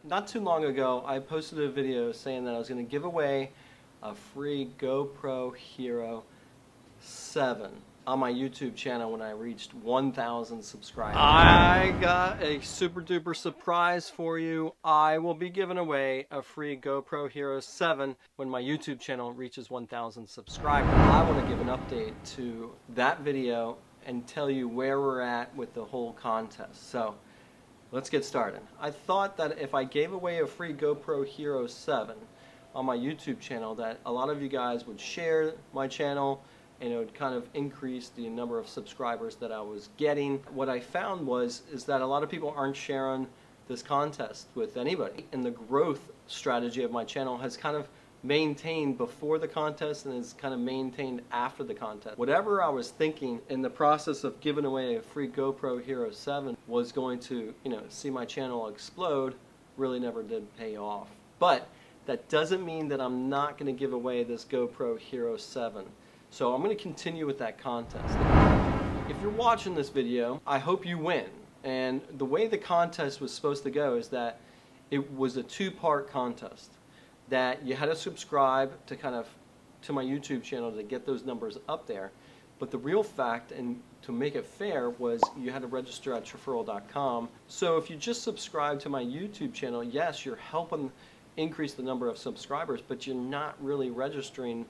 Not too long ago, I posted a video saying that I was going to give away a free GoPro Hero 7 on my YouTube channel when I reached 1,000 subscribers. I got a super duper surprise for you. I will be giving away a free GoPro Hero 7 when my YouTube channel reaches 1,000 subscribers. I want to give an update to that video and tell you where we're at with the whole contest. So let's get started. I thought that if I gave away a free GoPro Hero 7 on my YouTube channel, that a lot of you guys would share my channel and it would kind of increase the number of subscribers that I was getting. What I found is that a lot of people aren't sharing this contest with anybody, and the growth strategy of my channel has kind of maintained before the contest and is kind of maintained after the contest. Whatever I was thinking in the process of giving away a free GoPro Hero 7 was going to, see my channel explode, really never did pay off. But that doesn't mean that I'm not going to give away this GoPro Hero 7. So I'm going to continue with that contest. If you're watching this video, I hope you win. And the way the contest was supposed to go is that it was a two-part contest. That you had to subscribe to my YouTube channel to get those numbers up there. But the real fact, and to make it fair, was you had to register at Traferral.com. So if you just subscribe to my YouTube channel, yes, you're helping increase the number of subscribers, but you're not really registering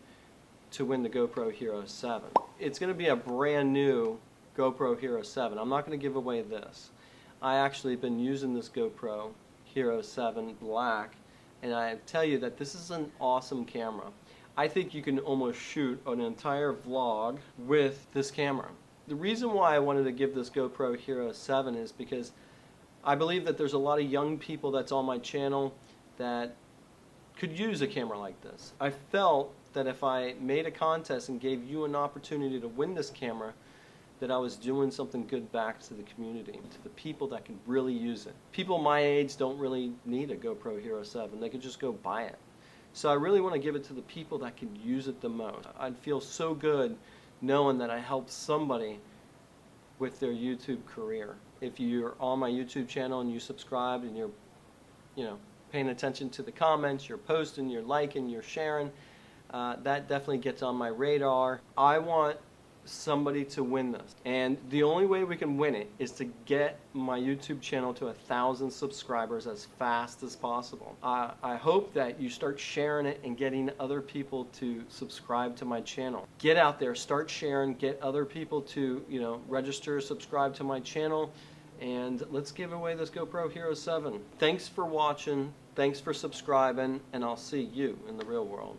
to win the GoPro Hero 7. It's going to be a brand new GoPro Hero 7. I'm not going to give away this. I actually have been using this GoPro Hero 7 Black, and I tell you that this is an awesome camera. I think you can almost shoot an entire vlog with this camera. The reason why I wanted to give this GoPro Hero 7 is because I believe that there's a lot of young people that's on my channel that could use a camera like this. I felt that if I made a contest and gave you an opportunity to win this camera, that I was doing something good back to the community, to the people that could really use it. People my age don't really need a GoPro Hero 7. They could just go buy it. So I really want to give it to the people that could use it the most. I'd feel so good knowing that I helped somebody with their YouTube career. If you're on my YouTube channel and you subscribe and you're paying attention to the comments, you're posting, you're liking, you're sharing, that definitely gets on my radar. I want somebody to win this, and the only way we can win it is to get my YouTube channel to 1,000 subscribers as fast as possible. I hope that you start sharing it and getting other people to subscribe to my channel. Get out there, start sharing, get other people to register, subscribe to my channel, and let's give away this GoPro Hero 7. Thanks for watching, thanks for subscribing, and I'll see you in the real world.